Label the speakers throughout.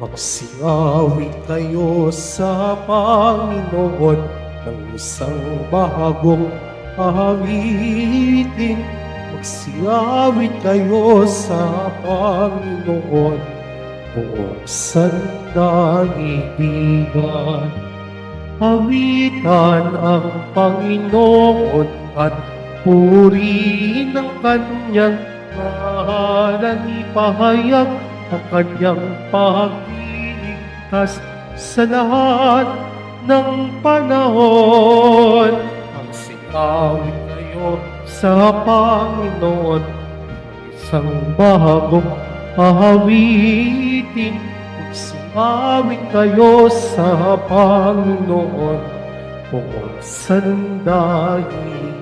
Speaker 1: Magsingawi kayo sa Panginoon ng isang bahagong awitin. Magsingawi kayo sa Panginoon buong sandaigdigan. Awitan ang Panginoon at purihin ang kanyang ngalan. Ipahayag ang kanyang pagliligtas sa lahat ng panahon. Magsingawit kayo sa Panginoon isang bagong awitin. Magsingawit kayo sa Panginoon buong sandaigdigan.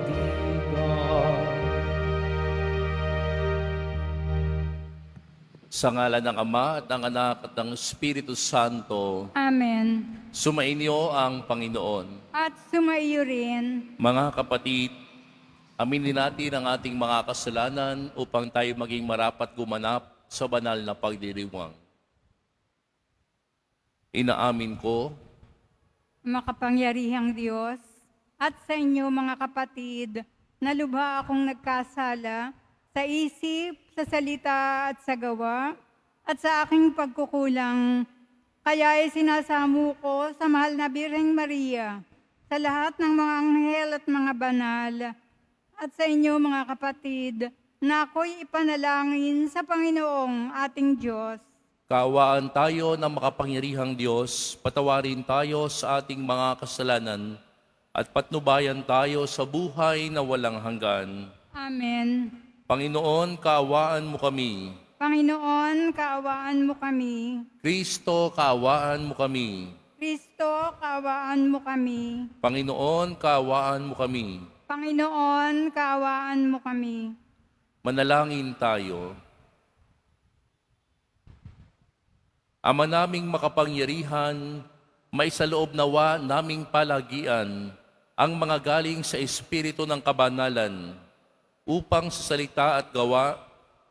Speaker 2: Sa ngalan ng Ama at ng Anak at ng Espiritu Santo,
Speaker 3: Amen.
Speaker 2: sumainyo ang Panginoon.
Speaker 3: At sumaiyo rin.
Speaker 2: Mga kapatid, aminin natin ang ating mga kasalanan upang tayo maging marapat gumanap sa banal na pagdiriwang. Inaamin ko
Speaker 3: Makapangyarihang Diyos, at sa inyo mga kapatid, na lubha akong nagkasala sa isip, sa salita at sa gawa, at sa aking pagkukulang. Kaya ay sinasamo ko sa mahal na Birheng Maria, sa lahat ng mga anghel at mga banal, at sa inyo mga kapatid, na ako'y ipanalangin sa Panginoong ating Diyos.
Speaker 2: kaawaan tayo ng makapangyarihang Diyos, patawarin tayo sa ating mga kasalanan, at patnubayan tayo sa buhay na walang hanggan.
Speaker 3: Amen.
Speaker 2: Panginoon, kaawaan mo kami.
Speaker 3: Panginoon, kaawaan mo kami.
Speaker 2: Kristo, kaawaan mo kami.
Speaker 3: Kristo, kaawaan mo kami.
Speaker 2: Panginoon, kaawaan mo kami.
Speaker 3: Panginoon, kaawaan mo kami.
Speaker 2: Manalangin tayo. Ama naming makapangyarihan, maisaloob nawa naming palagian ang mga galing sa Espiritu ng Kabanalan, upang sa salita at gawa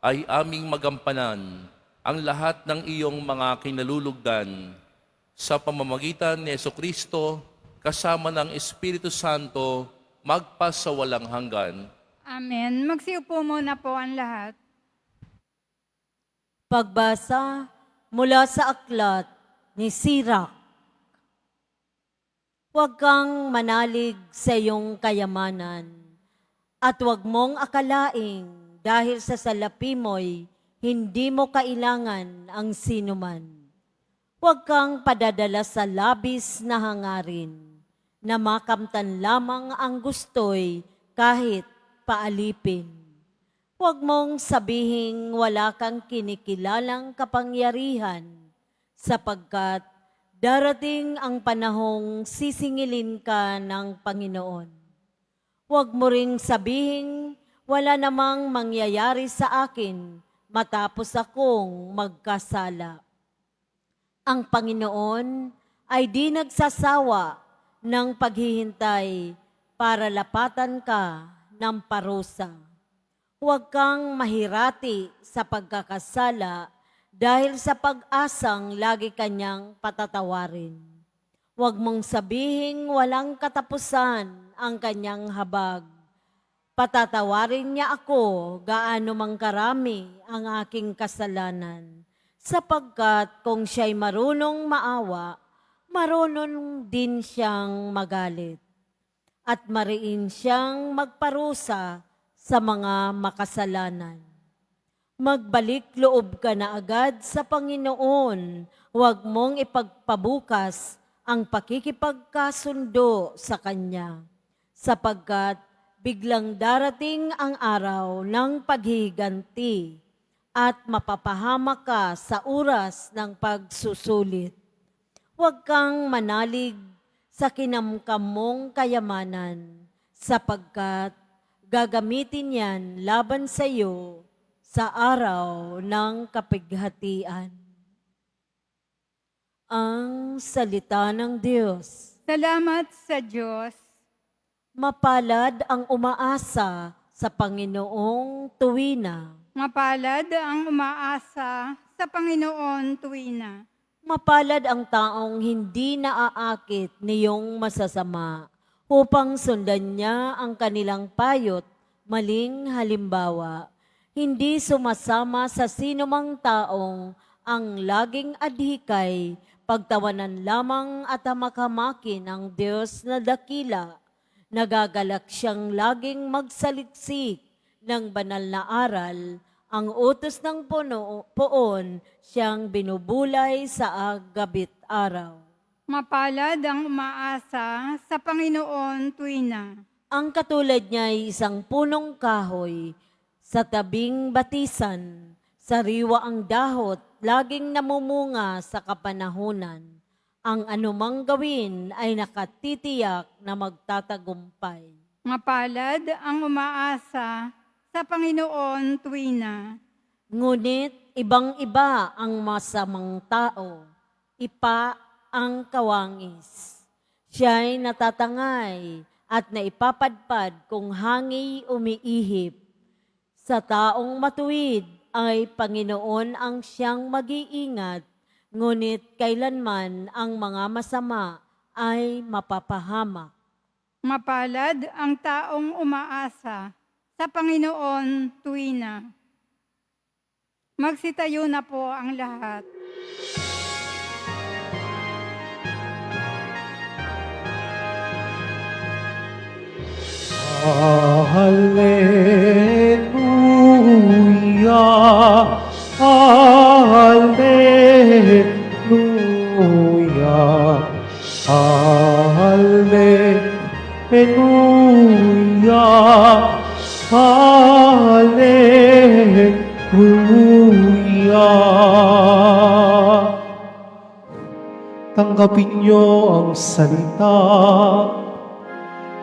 Speaker 2: ay aming magampanan ang lahat ng iyong mga kinalulugdan. Sa pamamagitan ni Jesucristo, kasama ng Espiritu Santo, magpasawalang hanggan.
Speaker 3: Amen. Magsiupo muna po ang lahat.
Speaker 4: Pagbasa mula sa aklat ni Sirach. Huwag kang manalig sa iyong kayamanan, at huwag mong akalaing dahil sa salapi mo'y hindi mo kailangan ang sinuman. Huwag kang padadala sa labis na hangarin, na makamtan lamang ang gusto'y kahit paalipin. Huwag mong sabihing wala kang kinikilalang kapangyarihan, sapagkat darating ang panahong sisingilin ka ng Panginoon. Huwag mo ring sabihing wala namang mangyayari sa akin matapos akong magkasala. Ang Panginoon ay di nagsasawa ng paghihintay para lapatan ka ng parusa. Huwag kang mahirati sa pagkakasala dahil sa pag-asang lagi kanyang patatawarin. Huwag mong sabihing walang katapusan ang kanyang habag. Patatawarin niya ako gaano mang karami ang aking kasalanan, sapagkat kung siya'y marunong maawa, marunong din siyang magalit, at mariin siyang magparusa sa mga makasalanan. Magbalik loob ka na agad sa Panginoon, huwag mong ipagpabukas ang pakikipagkasundo sa Kanya, sapagkat biglang darating ang araw ng paghiganti at mapapahamak ka sa oras ng pagsusulit. Huwag kang manalig sa kinamkam mong kayamanan, sapagkat gagamitin yan laban sa iyo sa araw ng kapighatian. Ang salita ng Diyos.
Speaker 3: Salamat sa Diyos.
Speaker 4: Mapalad ang umaasa sa Panginoong tuwina.
Speaker 3: Mapalad ang umaasa sa Panginoon tuwina.
Speaker 4: Mapalad ang taong hindi naaakit niyong masasama upang sundan niya ang kanilang payot, maling halimbawa. Hindi sumasama sa sinumang taong ang laging adhikay, pagtawanan lamang at hamak-hamakin ang Diyos na dakila. Nagagalak siyang laging magsaliksik ng banal na aral. Ang utos ng poon siyang binubulay sa agabit araw.
Speaker 3: Mapalad ang umaasa sa Panginoon tuwina.
Speaker 4: Ang katulad niya ay isang punong kahoy sa tabing batisan. Sariwa ang dahot, laging namumunga sa kapanahunan. Ang anumang gawin ay nakatitiyak na magtatagumpay.
Speaker 3: Mapalad ang umaasa sa Panginoon tuwina.
Speaker 4: Ngunit ibang-iba ang masamang tao, ipa ang kawangis. Siya'y natatangay at naipapadpad kung hangi umiihip. Sa taong matuwid ay Panginoon ang siyang mag-iingat, ngunit kailanman ang mga masama ay mapapahamak.
Speaker 3: Mapalad ang taong umaasa sa Panginoon tuwina. Magsitayo na po ang lahat.
Speaker 1: Hallelujah, Hallelujah, Hallelujah, Hallelujah. Tanggapin niyo ang salita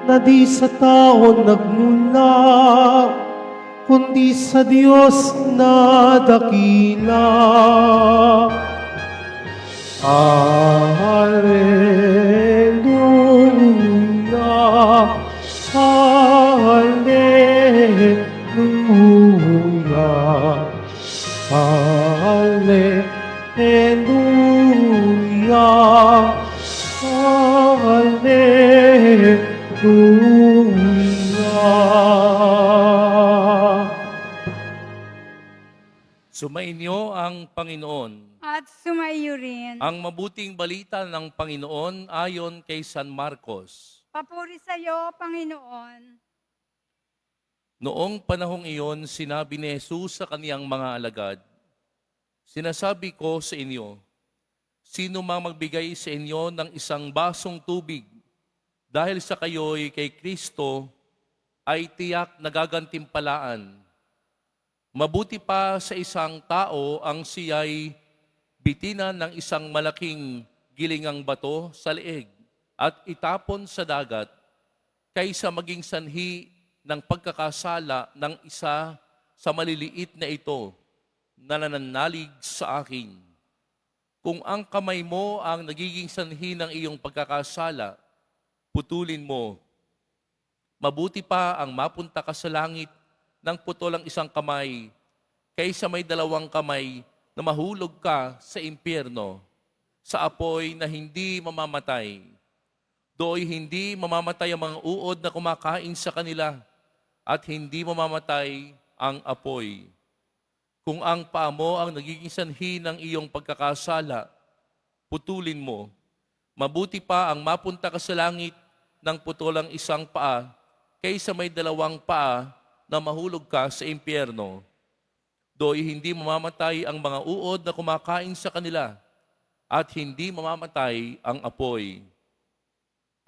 Speaker 1: na di sa tao nagmula, kundi sa Diyos na dakila. Hallelujah, Hallelujah, Hallelujah, Hallelujah.
Speaker 2: Sumainyo ang Panginoon.
Speaker 3: At sumaiyo rin.
Speaker 2: Ang mabuting balita ng Panginoon ayon kay San Marcos.
Speaker 3: Papuri sa iyo, Panginoon.
Speaker 2: Noong panahong iyon, sinabi ni Jesus sa kaniyang mga alagad, "Sinasabi ko sa inyo, sino mang magbigay sa inyo ng isang basong tubig dahil sa kayo'y kay Kristo, ay tiyak na gagantimpalaan. Mabuti pa sa isang tao ang siya'y bitinan ng isang malaking gilingang bato sa leeg at itapon sa dagat kaysa maging sanhi ng pagkakasala ng isa sa maliliit na ito na nananalig sa akin. Kung ang kamay mo ang nagiging sanhi ng iyong pagkakasala, putulin mo. Mabuti pa ang mapunta ka sa langit ng putol ang isang kamay kaysa may dalawang kamay na mahulog ka sa impyerno, sa apoy na hindi mamamatay. Do'y hindi mamamatay ang mga uod na kumakain sa kanila at hindi mamamatay ang apoy. Kung ang paa mo ang nagiging sanhi ng iyong pagkakasala, putulin mo. Mabuti pa ang mapunta ka sa langit ng putulang isang paa kaysa may dalawang paa na mahulog ka sa impyerno. Do'y hindi mamamatay ang mga uod na kumakain sa kanila at hindi mamamatay ang apoy.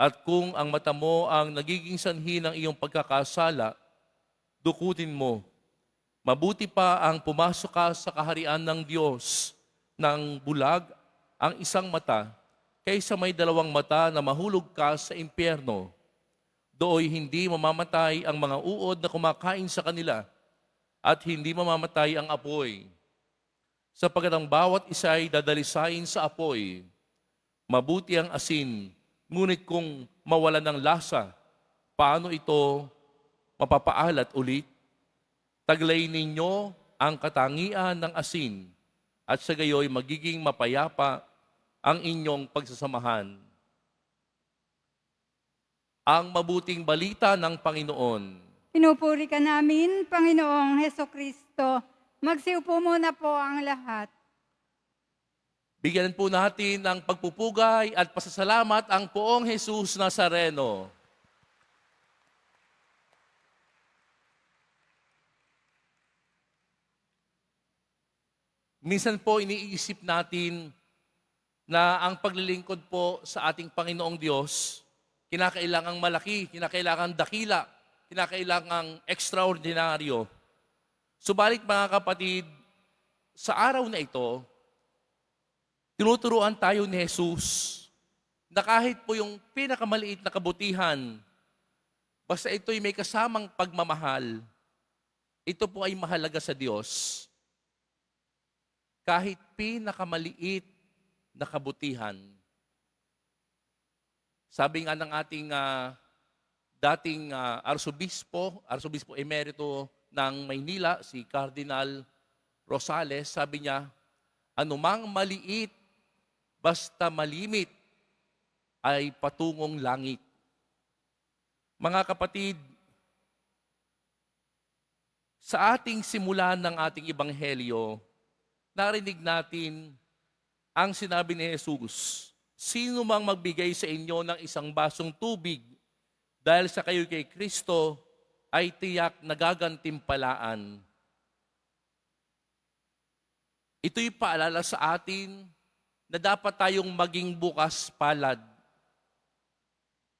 Speaker 2: At kung ang mata mo ang nagiging sanhi ng iyong pagkakasala, dukutin mo. Mabuti pa ang pumasok ka sa kaharian ng Diyos ng bulag ang isang mata kaysa may dalawang mata na mahulog ka sa impyerno. Do'y hindi mamamatay ang mga uod na kumakain sa kanila at hindi mamamatay ang apoy. Sapagkat ang bawat isa ay dadalisain sa apoy. Mabuti ang asin, ngunit kung mawala ng lasa, paano ito mapapaalat ulit? Taglay ninyo ang katangian ng asin at sa gayoy magiging mapayapa ang inyong pagsasamahan. Ang mabuting balita ng Panginoon.
Speaker 3: Pinupuri ka namin, Panginoong Heso Kristo. Magsiupo muna po ang lahat.
Speaker 2: Bigyan po natin ng pagpupugay at pasasalamat ang Poong Jesus Nazareno. Minsan po iniisip natin na ang paglilingkod po sa ating Panginoong Diyos, kinakailangang malaki, kinakailangang dakila, kinakailangang extraordinaryo. Subalit mga kapatid, sa araw na ito, tinuturuan tayo ni Jesus na kahit po yung pinakamaliit na kabutihan, basta ito'y may kasamang pagmamahal, ito po ay mahalaga sa Diyos. Kahit pinakamaliit na kabutihan. Sabi nga ng ating dating Arsobispo Emerito ng Maynila, si Cardinal Rosales, sabi niya, anumang maliit, basta malimit, ay patungong langit. Mga kapatid, sa ating simulan ng ating ebanghelyo, narinig natin ang sinabi ni Jesus, sino mang magbigay sa inyo ng isang basong tubig dahil sa kayo kay Kristo ay tiyak nagagantimpalaan. Ito'y paalala sa atin na dapat tayong maging bukas palad,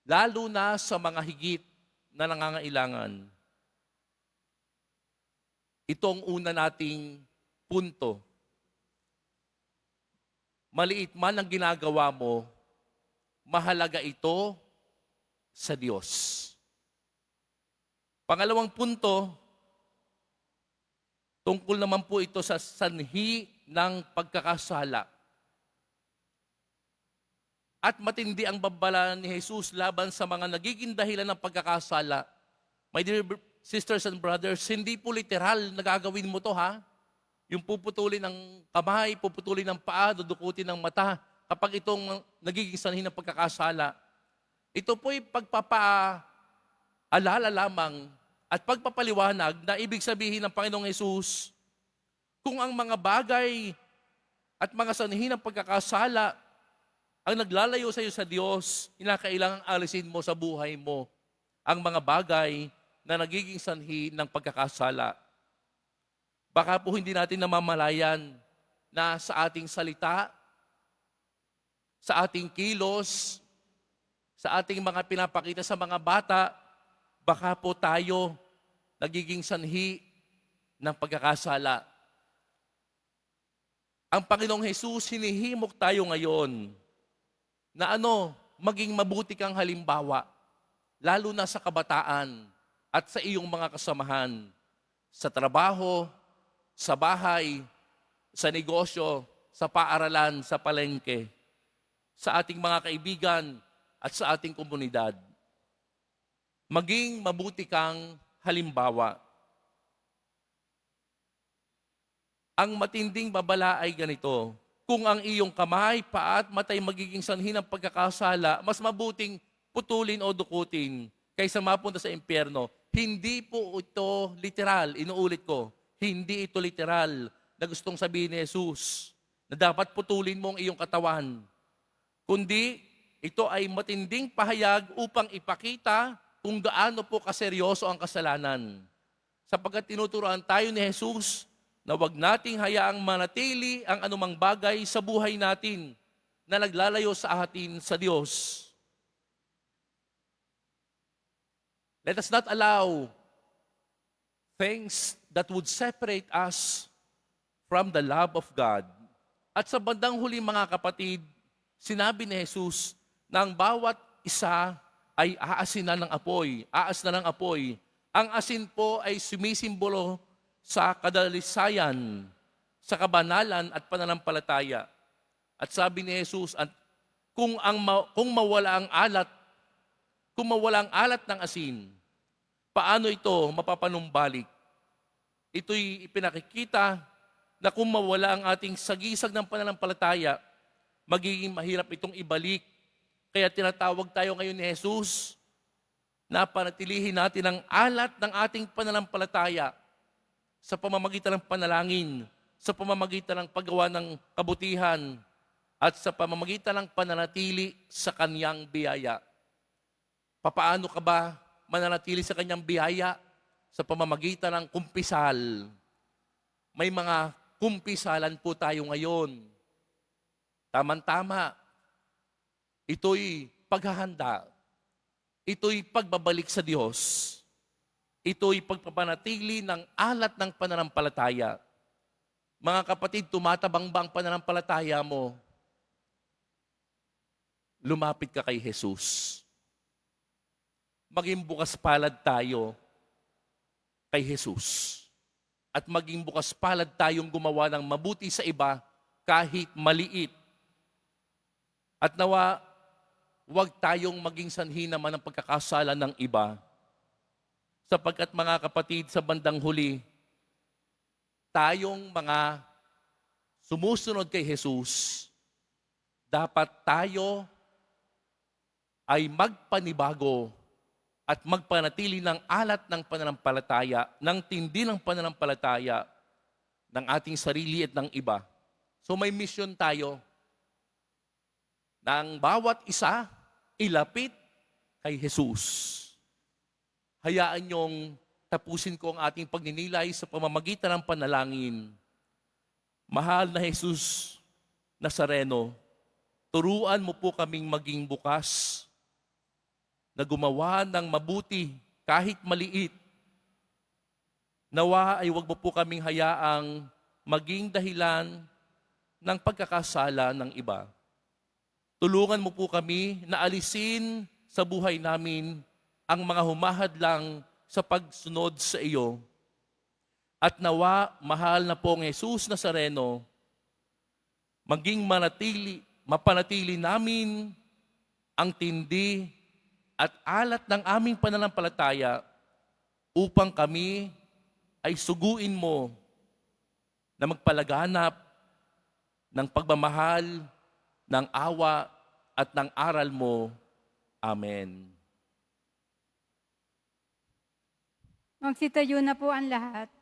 Speaker 2: lalo na sa mga higit na nangangailangan. Ito ang una nating punto. Maliit man ang ginagawa mo, mahalaga ito sa Diyos. Pangalawang punto, tungkol naman po ito sa sanhi ng pagkakasala. At matindi ang babala ni Jesus laban sa mga nagiging dahilan ng pagkakasala. My dear sisters and brothers, hindi po literal na gagawin mo to ha. Yung puputulin ng kamay, puputulin ng paa, dudukutin ng mata, kapag itong nagiging sanhi ng pagkakasala. Ito po'y pagpapaalala lamang at pagpapaliwanag na ibig sabihin ng Panginoong Hesus, kung ang mga bagay at mga sanhi ng pagkakasala ang naglalayo sa iyo sa Diyos, kinakailangang alisin mo sa buhay mo ang mga bagay na nagiging sanhi ng pagkakasala. Baka po hindi natin namamalayan na sa ating salita, sa ating kilos, sa ating mga pinapakita sa mga bata, baka po tayo nagiging sanhi ng pagkakasala. Ang Panginoong Hesus, hinihimok tayo ngayon na maging mabuti kang halimbawa, lalo na sa kabataan at sa iyong mga kasamahan, sa trabaho, sa bahay, sa negosyo, sa paaralan, sa palengke, sa ating mga kaibigan at sa ating komunidad. Maging mabuti kang halimbawa. Ang matinding babala ay ganito, kung ang iyong kamay, paa at matay magiging sanhi ng pagkakasala, mas mabuting putulin o dukutin kaysa mapunta sa impyerno. Hindi po ito literal, inuulit ko, hindi ito literal na gustong sabihin ni Jesus na dapat putulin mo ang iyong katawan. Kundi ito ay matinding pahayag upang ipakita kung gaano po kaseryoso ang kasalanan. Sapagkat tinuturuan tayo ni Jesus na huwag nating hayaang manatili ang anumang bagay sa buhay natin na naglalayo sa atin sa Diyos. Let us not allow things that would separate us from the love of God. At sa bandang huli mga kapatid, sinabi ni Jesus na ang bawat isa ay aasinan ng apoy, aas na ng apoy. Ang asin po ay sumisimbolo sa kadalisayan, sa kabanalan at pananampalataya. At sabi ni Jesus, kung mawala ang alat ng asin, paano ito mapapanumbalik? Ito'y ipinakikita na kung mawala ang ating sagisag ng pananampalataya, magiging mahirap itong ibalik. Kaya tinatawag tayo ngayon ni Jesus na panatilihin natin ang alat ng ating pananampalataya sa pamamagitan ng panalangin, sa pamamagitan ng paggawa ng kabutihan, at sa pamamagitan ng pananatili sa Kanyang biyaya. Papaano ka ba mananatili sa Kanyang biyaya? Sa pamamagitan ng kumpisal. May mga kumpisalan po tayo ngayon. Tama-tama. Ito'y paghahanda. Ito'y pagbabalik sa Diyos. Ito'y pagpapanatili ng alat ng pananampalataya. Mga kapatid, tumatabang ba ang pananampalataya mo? Lumapit ka kay Jesus. Maging bukas palad tayo kay Jesus. At maging bukas palad tayong gumawa ng mabuti sa iba kahit maliit. At nawa, huwag tayong maging sanhi naman ng pagkakasala ng iba. Sapagkat mga kapatid, sa bandang huli, tayong mga sumusunod kay Jesus, dapat tayo ay magpanibago at magpanatili ng alat ng pananampalataya, ng tindi ng pananampalataya ng ating sarili at ng iba. So may mission tayo na ang bawat isa ilapit kay Jesus. Hayaan niyong tapusin ko ang ating pagninilay sa pamamagitan ng panalangin. Mahal na Jesus Nazareno, turuan mo po kaming maging bukas na gumawa ng mabuti kahit maliit. Nawa ay huwag mo po kaming hayaang maging dahilan ng pagkakasala ng iba. Tulungan mo po kami na alisin sa buhay namin ang mga humahadlang sa pagsunod sa iyo. At nawa, mahal na pong Jesus Nazareno, maging mapanatili namin ang tindi at alat ng aming pananampalataya upang kami ay suguin mo na magpalaganap ng pagmamahal, ng awa at ng aral mo. Amen.
Speaker 3: Magsitayo na po ang lahat.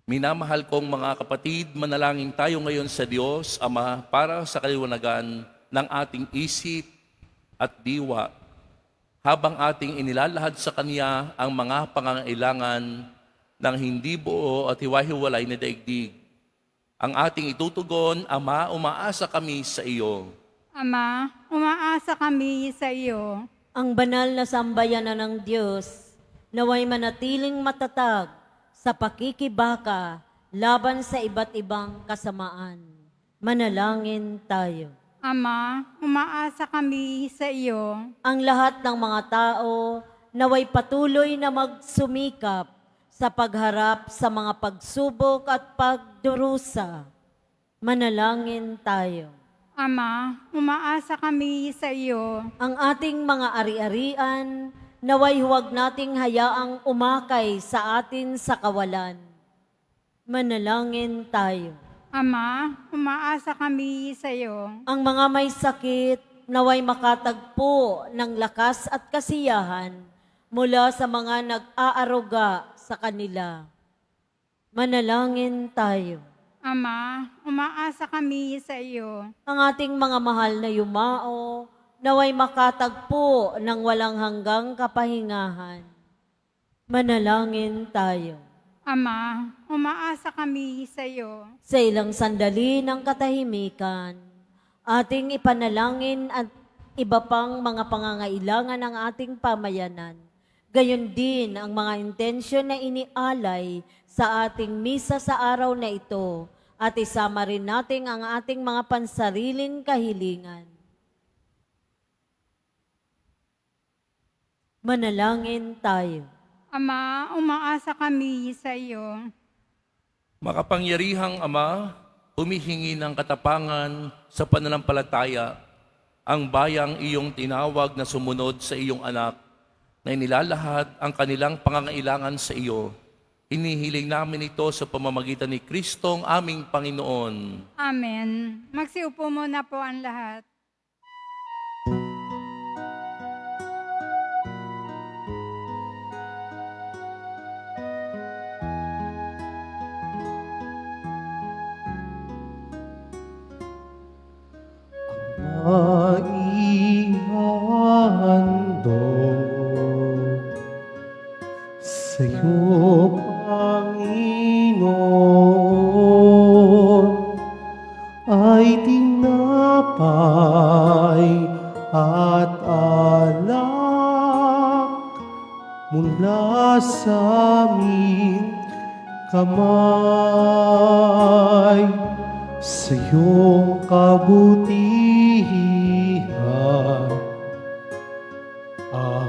Speaker 2: Minamahal kong mga kapatid, manalangin tayo ngayon sa Diyos, Ama, para sa kaliwanagan ng ating isip at diwa, habang ating inilalahad sa Kanya ang mga pangangailangan ng hindi buo at hiwa-hiwalay na daigdig. Ang ating itutugon, Ama, umaasa kami sa iyo.
Speaker 3: Ama, umaasa kami sa iyo.
Speaker 4: Ang banal na sambayanan ng Diyos, naway manatiling matatag sa pakikibaka laban sa iba't ibang kasamaan. Manalangin tayo.
Speaker 3: Ama, umaasa kami sa iyo.
Speaker 4: Ang lahat ng mga tao naway patuloy na magsumikap sa pagharap sa mga pagsubok at pagdurusa. Manalangin tayo.
Speaker 3: Ama, umaasa kami sa iyo.
Speaker 4: Ang ating mga ari-arian, naway huwag nating hayaang umakay sa atin sa kawalan. Manalangin tayo.
Speaker 3: Ama, umaasa kami sa iyo.
Speaker 4: Ang mga may sakit, naway makatagpo ng lakas at kasiyahan mula sa mga nag-aaruga sa kanila. Manalangin tayo.
Speaker 3: Ama, umaasa kami sa iyo.
Speaker 4: Ang ating mga mahal na yumao, naway makatagpo ng walang hanggang kapahingahan. Manalangin tayo.
Speaker 3: Ama, umaasa kami sa iyo.
Speaker 4: Sa ilang sandali ng katahimikan, ating ipanalangin at iba pang mga pangangailangan ng ating pamayanan. Gayon din ang mga intensyon na inialay sa ating misa sa araw na ito at isama rin natin ang ating mga pansariling kahilingan. Manalangin tayo.
Speaker 3: Ama, umaasa kami sa iyo.
Speaker 2: Makapangyarihang Ama, humihingi ng katapangan sa pananampalataya ang bayang iyong tinawag na sumunod sa iyong anak, na inilalahad ang kanilang pangangailangan sa iyo. Hinihiling namin ito sa pamamagitan ni Kristong aming Panginoon.
Speaker 3: Amen. Magsiupo muna po ang lahat.
Speaker 1: Maihandog sa'yo, Panginoon, ay tinapay at alak mula sa aming kamay. Sa iyong kabutihan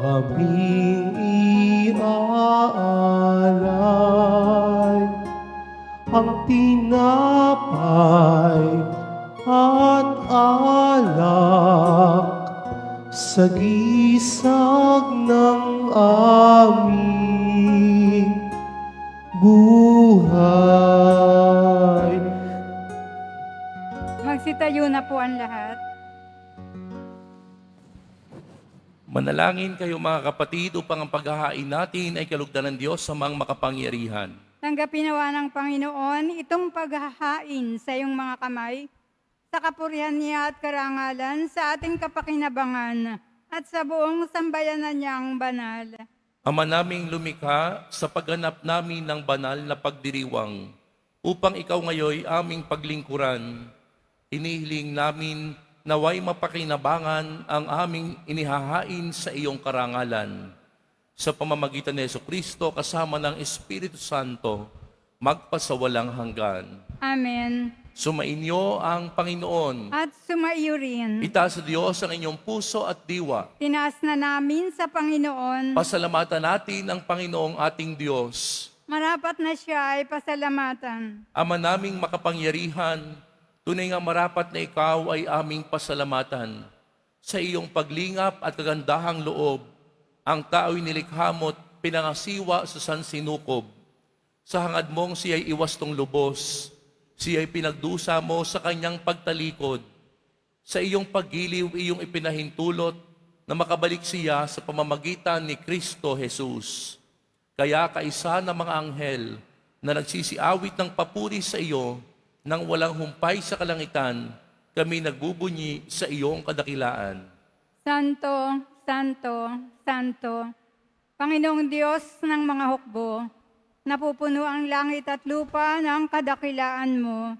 Speaker 1: aming iaalay ang tinapay at alak sa gisag ng aming buhay.
Speaker 3: Magsitayo na po ang lahat.
Speaker 2: Manalangin kayo mga kapatid upang ang paghahain natin ay kalugdan ng Diyos sa mga makapangyarihan.
Speaker 3: Tanggapin nawa ng Panginoon itong paghahain sa iyong mga kamay, sa kapurihan niya at karangalan, sa ating kapakinabangan, at sa buong sambayanan niyang banal.
Speaker 2: Ama naming lumikha, sa pagganap namin ng banal na pagdiriwang, upang ikaw ngayoy aming paglingkuran, inihiling namin naway mapakinabangan ang aming inihahain sa iyong karangalan. Sa pamamagitan ni Jesucristo kasama ng Espiritu Santo, magpasawalang hanggan.
Speaker 3: Amen.
Speaker 2: Sumainyo ang Panginoon.
Speaker 3: At sumaiyo rin.
Speaker 2: Itaas sa Diyos ang inyong puso at diwa.
Speaker 3: Tinaas na namin sa Panginoon.
Speaker 2: Pasalamatan natin ang Panginoong ating Diyos.
Speaker 3: Marapat na siya ay pasalamatan.
Speaker 2: Ama naming makapangyarihan, tunay nga marapat na ikaw ay aming pasalamatan. Sa iyong paglingap at kagandahang loob, ang tao'y nilikha mo't pinangasiwa sa sansinukob. Sa hangad mong siya'y iwastong lubos, siya'y pinagdusa mo sa kanyang pagtalikod. Sa iyong paggiliw, iyong ipinahintulot na makabalik siya sa pamamagitan ni Kristo Jesus. Kaya kaisa ng mga anghel na nagsisiawit ng papuri sa iyo, nang walang humpay sa kalangitan, kami nagbubunyi sa iyong kadakilaan.
Speaker 3: Santo, Santo, Santo, Panginoong Diyos ng mga hukbo, napupuno ang langit at lupa ng kadakilaan mo.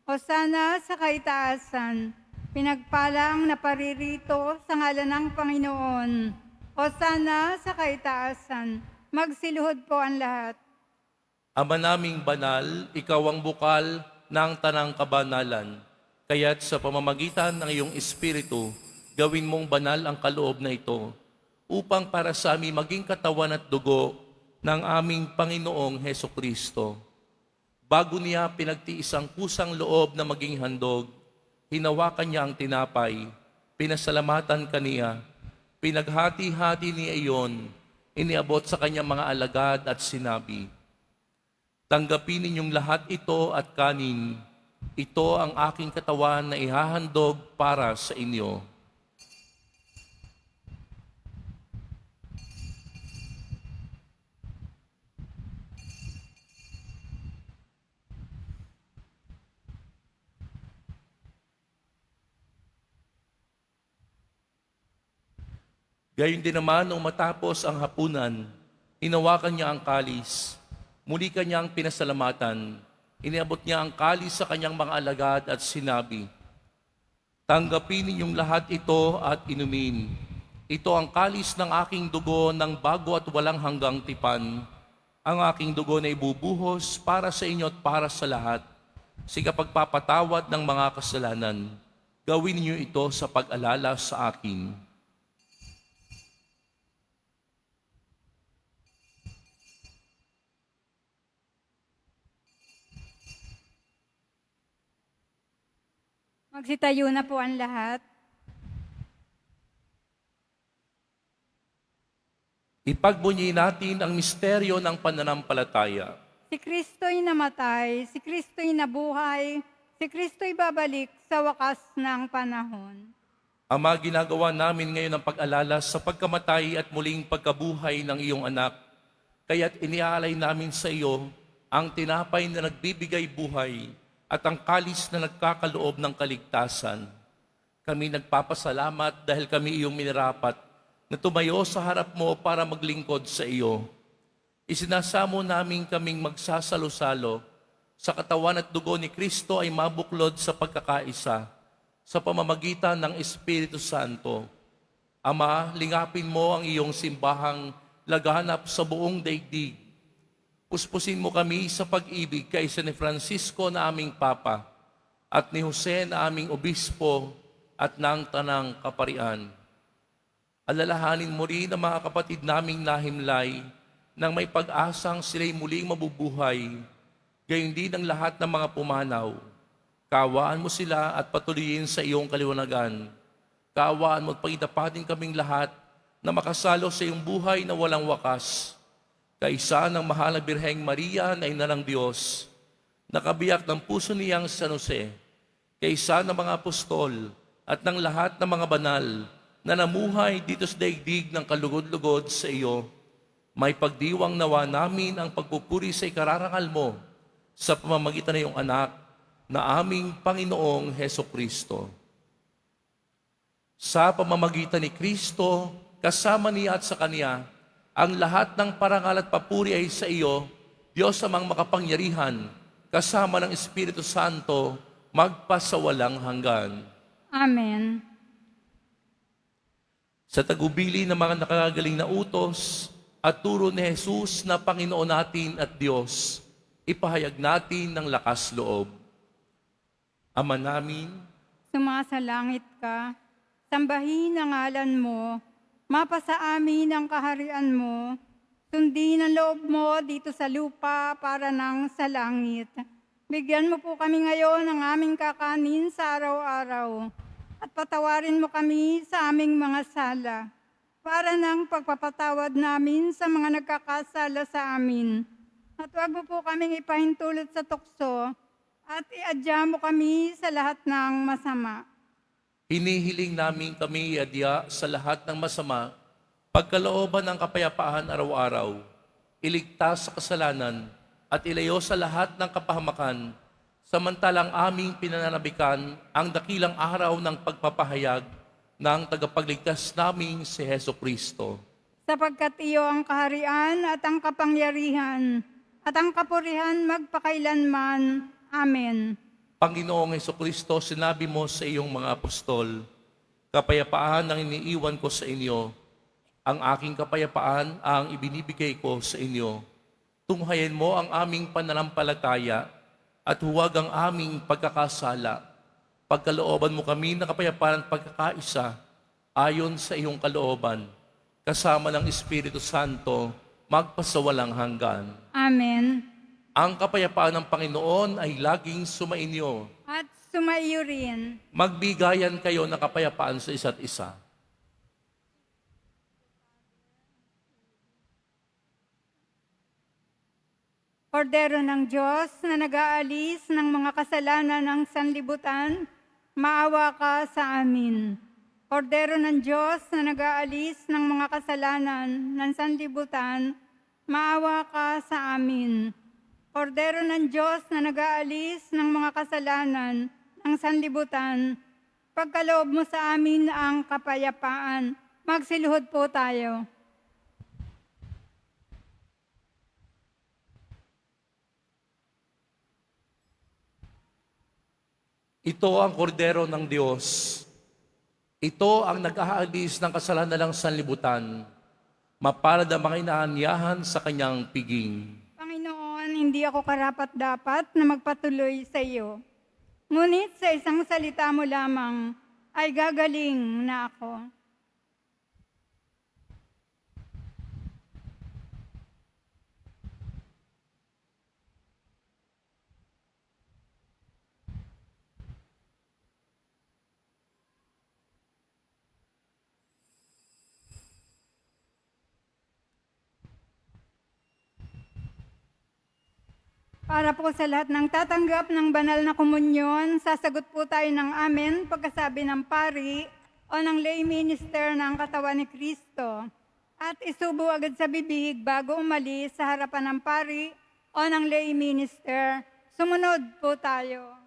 Speaker 3: Hosana sa kaitaasan, pinagpala ang naparirito sa ngalan ng Panginoon. Hosana sa kaitaasan, magsiluhod po ang lahat.
Speaker 2: Ama naming banal, ikaw ang bukal ng tanang kabanalan. Kaya't sa pamamagitan ng iyong Espiritu, gawin mong banal ang kaloob na ito, upang para sa amin maging katawan at dugo ng aming Panginoong Hesukristo. Bago niya pinagtiis ang kusang loob na maging handog, hinawakan niya ang tinapay, pinasalamatan kaniya, pinaghati-hati niya iyon, iniabot sa kanyang mga alagad at sinabi, "Tanggapin ninyong lahat ito at kanin. Ito ang aking katawan na ihahandog para sa inyo." Gayon din naman, nung matapos ang hapunan, hinawakan niya ang kalis. Muli kanyang pinasalamatan. Iniabot niya ang kalis sa kanyang mga alagad at sinabi, "Tanggapin ninyong lahat ito at inumin. Ito ang kalis ng aking dugo ng bago at walang hanggang tipan. Ang aking dugo na ibubuhos para sa inyo at para sa lahat. Sa pagpapatawad ng mga kasalanan, gawin niyo ito sa pag-alala sa akin."
Speaker 3: Magsitayo na po ang lahat.
Speaker 2: Ipagbunyi natin ang misteryo ng pananampalataya.
Speaker 3: Si Kristo'y namatay, si Kristo'y nabuhay, si Kristo'y babalik sa wakas ng panahon.
Speaker 2: Ama, ginagawa namin ngayon ang pag-alala sa pagkamatay at muling pagkabuhay ng iyong anak. Kaya't iniaalay namin sa iyo ang tinapay na nagbibigay buhay at ang kalis na nagkakaloob ng kaligtasan. Kami nagpapasalamat dahil kami iyong minarapat na tumayo sa harap mo para maglingkod sa iyo. Isinasamo namin kaming magsasalo-salo sa katawan at dugo ni Kristo ay mabuklod sa pagkakaisa sa pamamagitan ng Espiritu Santo. Ama, lingapin mo ang iyong simbahang laganap sa buong daigdig. Puspusin mo kami sa pag-ibig kay San Francisco na aming Papa at ni Jose na aming Obispo at ng Tanang Kaparian. Alalahanin mo rin ang mga kapatid naming nahimlay nang may pag-asang sila'y muling mabubuhay, gayon din ang lahat ng mga pumanaw. Kaawaan mo sila at patuloyin sa iyong kaliwanagan. Kaawaan mo at pagitapatin kaming lahat na makasalo sa iyong buhay na walang wakas. Kaisa ng mahal na Birheng Maria na Ina ng Diyos, nakabiyak ng puso niyang San Jose, kaisa ng mga apostol at ng lahat ng mga banal na namuhay dito sa daigdig ng kalugod-lugod sa iyo, may pagdiwang nawa namin ang pagpupuri sa ikararangal mo sa pamamagitan ng iyong anak na aming Panginoong Heso Kristo. Sa pamamagitan ni Kristo, kasama niya at sa Kanya, ang lahat ng parangal at papuri ay sa iyo, Diyos amang makapangyarihan, kasama ng Espiritu Santo, magpasawalang hanggan.
Speaker 3: Amen.
Speaker 2: Sa tagubili ng mga nakagagaling na utos at turo ni Jesus na Panginoon natin at Diyos, ipahayag natin ng lakas loob. Ama namin,
Speaker 3: Sumasalangit ka, sambahin ang ngalan mo, mapasa amin ang kaharian mo, sundin ang loob mo dito sa lupa para nang sa langit. Bigyan mo po kami ngayon ng aming kakanin sa araw-araw at patawarin mo kami sa aming mga sala para nang pagpapatawad namin sa mga nagkakasala sa amin. At huwag mo po kaming ipahintulot sa tukso at iadya mo kami sa lahat ng masama.
Speaker 2: hinihiling namin kami iadya sa lahat ng masama, pagkalooban ng kapayapaan araw-araw, iligtas sa kasalanan at ilayo sa lahat ng kapahamakan, samantalang aming pinananabikan ang dakilang araw ng pagpapahayag ng tagapagligtas naming si Heso Kristo.
Speaker 3: Sapagkat iyo ang kaharian at ang kapangyarihan at ang kapurihan magpakailanman. Amen.
Speaker 2: Panginoong Hesukristo, sinabi mo sa iyong mga apostol, kapayapaan ang iniiwan ko sa inyo, ang aking kapayapaan ang ibinibigay ko sa inyo. Tunghayan mo ang aming pananampalataya at huwag ang aming pagkakasala. Pagkalooban mo kami ng kapayapaan at pagkakaisa ayon sa iyong kalooban, kasama ng Espiritu Santo, magpasawalang hanggan.
Speaker 3: Amen.
Speaker 2: Ang kapayapaan ng Panginoon ay laging sumainyo.
Speaker 3: At sumaiyo rin.
Speaker 2: Magbigayan kayo ng kapayapaan sa isa't isa.
Speaker 3: Kordero ng Diyos na nag-aalis ng mga kasalanan ng sanlibutan, maawa ka sa amin. Kordero ng Diyos na nag-aalis ng mga kasalanan ng sanlibutan, maawa ka sa amin. Kordero ng Diyos na nag-aalis ng mga kasalanan ng sanlibutan, pagkaloob mo sa amin ang kapayapaan. Magsiluhod po tayo.
Speaker 2: Ito ang kordero ng Diyos. Ito ang nag-aalis ng kasalanan ng sanlibutan. Mapalad ang mga inaanyahan sa kanyang piging.
Speaker 3: Panginoon, hindi ako karapat-dapat na magpatuloy sa iyo. Ngunit sa isang salita mo lamang ay gagaling na ako. Para po sa lahat ng tatanggap ng banal na komunyon, sasagot po tayo ng amen pagkasabi ng pari o ng lay minister ng katawan ni Kristo. At isubo agad sa bibig bago umalis sa harapan ng pari o ng lay minister. Sumunod po tayo.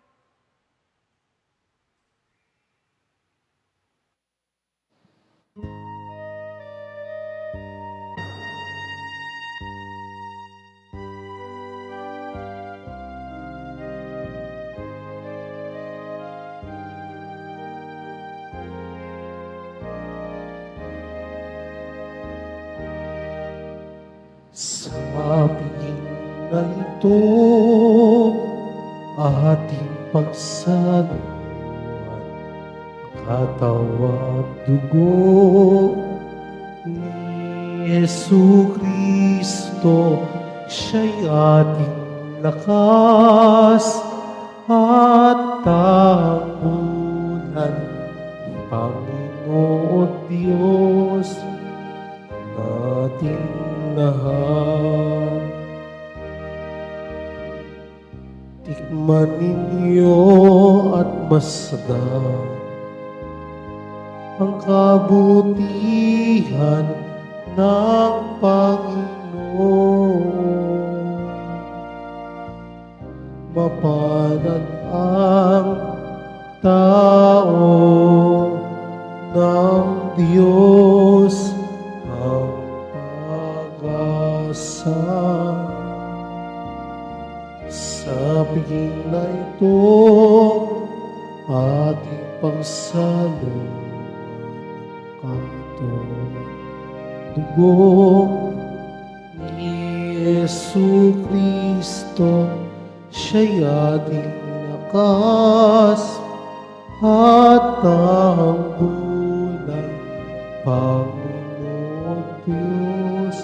Speaker 1: Sa piling na ito, ating pagsaluhan, katawan at dugo ni Jesu Kristo, siya'y ating lakas at tagulan. Panginoon Diyos nating lahat. Tikman ninyo at masdan ang kabutihan ng Panginoon. Mapalad ang tao ng Diyos, ang pag-asa. Sa piling na ito, ating pagsaluhan, katawan, dugo ni Jesu Kristo, siya'y ating lakas at tanggulan. Panginoon Diyos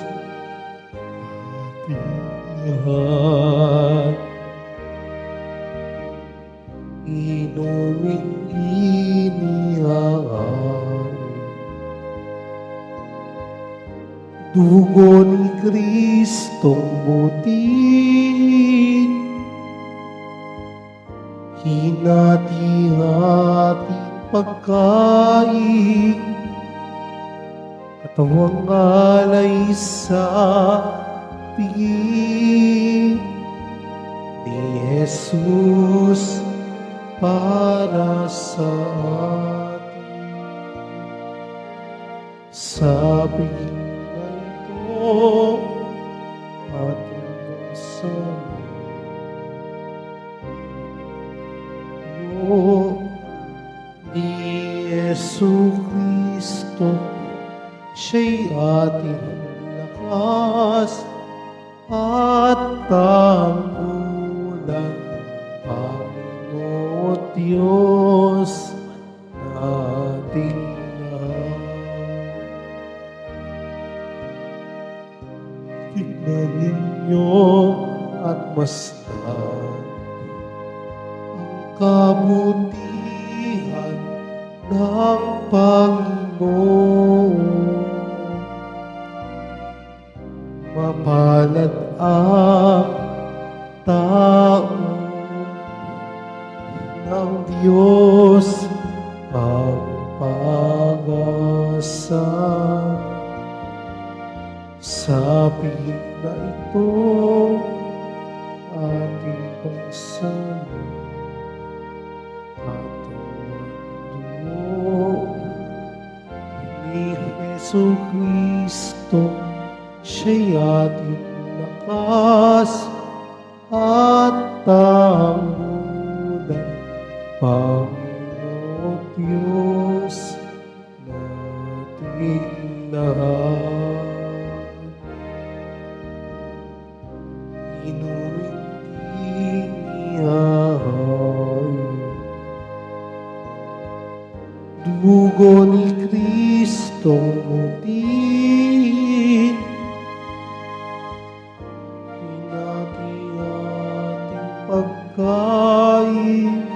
Speaker 1: ating lahat. Inumin inihaan dugo ni Kristong buti, hinati-hati pagkain, katawang alay sa piging ni Jesus para sa atin. Sa piling na ito, ating pagsaluhan ni Jesu Kristo, siya'y ating lakas at tanggulan. Panginoon Diyos nating lahat. Tignan ninyo at masdan ang kabutihan ng Panginoon. Mapalad ang tao ng Diyos, ang pag-asa. Sa piling na ito, ating pagsaluhan, katawan at dugo ni Jesu Kristo, siya'y ating lakas at tanggulan. Panginoon Diyos nating lahat. Inumin inihain dugo ni Kristong mutin, hinati-hating pagkain,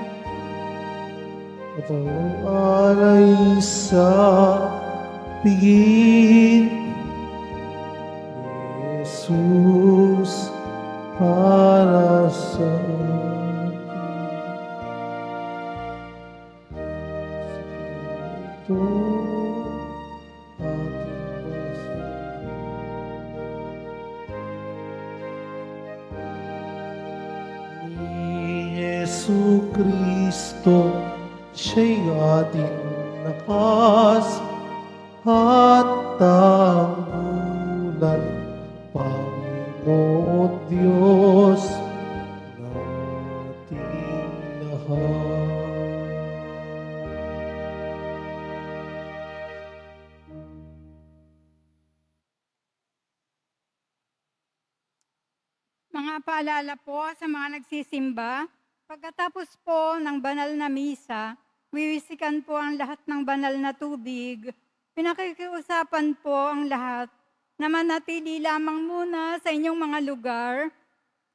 Speaker 1: katawang alay sa piging ni Jesus para sa Kristo, ating ni Jesu Kristo, siya'y ating lakas at tanggulan, Panginoon Diyos nating lahat.
Speaker 3: Mga paalala po sa mga nagsisimba, pagkatapos po ng banal na misa, wiwisikan po ang lahat ng banal na tubig. Pinakikiusapan po ang lahat na manatili lamang muna sa inyong mga lugar,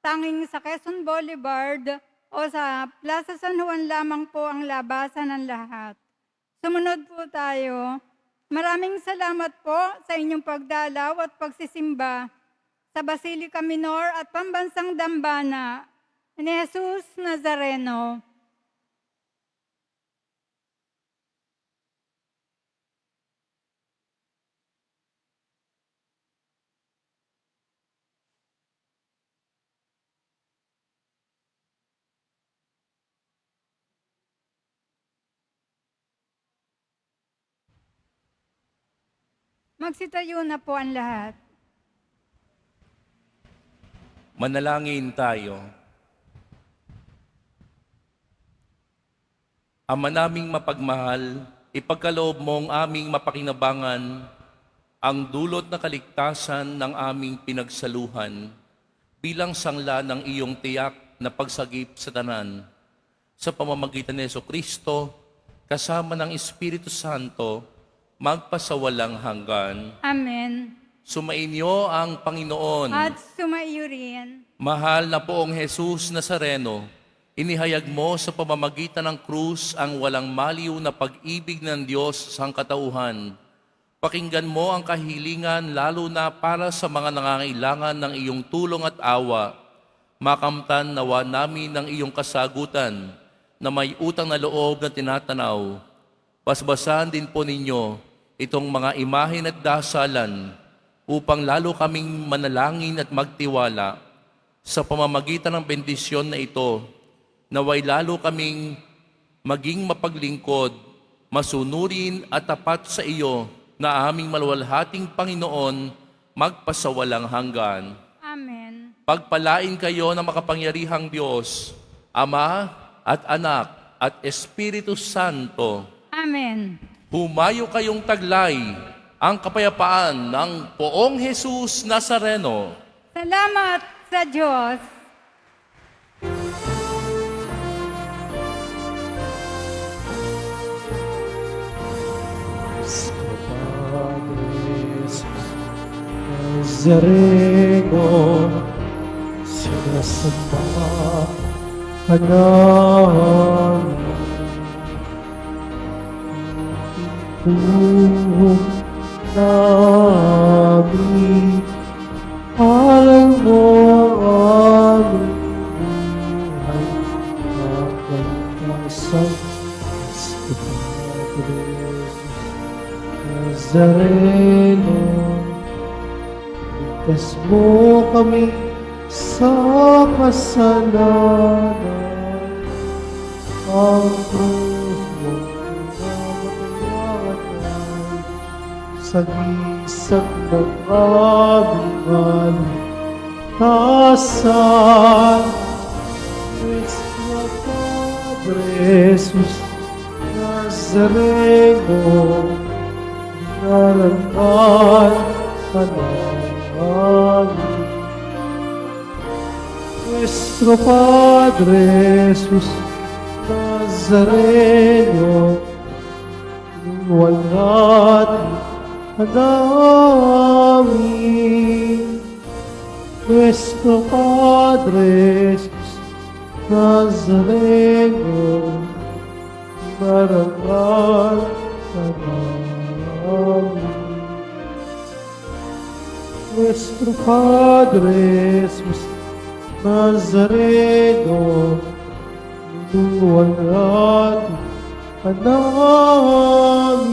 Speaker 3: tanging sa Quezon Boulevard o sa Plaza San Juan lamang po ang labasan ng lahat. Sumunod po tayo. Maraming salamat po sa inyong pagdalaw at pagsisimba sa Basilica Minor at Pambansang Dambana ni Jesus Nazareno. Magsitayo na po ang lahat.
Speaker 2: Manalangin tayo. Ama naming mapagmahal, ipagkaloob mong aming mapakinabangan ang dulot na kaligtasan ng aming pinagsaluhan bilang sangla ng iyong tiyak na pagsagip sa tanan. Sa pamamagitan ni Jesucristo, kasama ng Espiritu Santo, magpasawalang hanggan.
Speaker 3: Amen.
Speaker 2: Sumainyo ang Panginoon.
Speaker 3: At sumaiyo rin.
Speaker 2: Mahal na poong Jesus Nazareno, inihayag mo sa pamamagitan ng krus ang walang maliw na pag-ibig ng Diyos sa sangkatauhan. Pakinggan mo ang kahilingan lalo na para sa mga nangangailangan ng iyong tulong at awa. Makamtan nawa namin ng iyong kasagutan na may utang na loob na tinatanaw. Basbasan din po ninyo itong mga imahen at dasalan upang lalo kaming manalangin at magtiwala sa pamamagitan ng bendisyon na ito, naway lalo kaming maging mapaglingkod, masunurin at tapat sa iyo na aming maluwalhating Panginoon, magpasawalang hanggan.
Speaker 3: Amen.
Speaker 2: Pagpalain kayo ng makapangyarihang Diyos, Ama at Anak at Espiritu Santo.
Speaker 3: Amen.
Speaker 2: Humayo kayong taglay ang kapayapaan ng poong Jesus Nazareno.
Speaker 3: Salamat sa Diyos.
Speaker 1: Nazareno, sinasamba ka namin. Puhong namin, alam mo ang aming buhay, nakagpasan, Cristo Padre Nazareno. Ligtas mo kami sa kasalanan, ang krus mo pinamatayan, sa gisag ng aming kaligtasan. Cristo Padre Jesus Nazareno, narangan ka namin. Nuestro Padre Jesus Nazareno, inuwalat ka namin. Nuestro Padre Jesus Nazareno, narangal ka namin. Nuestro Padre Jesus Nazareno, inuwalat panalangin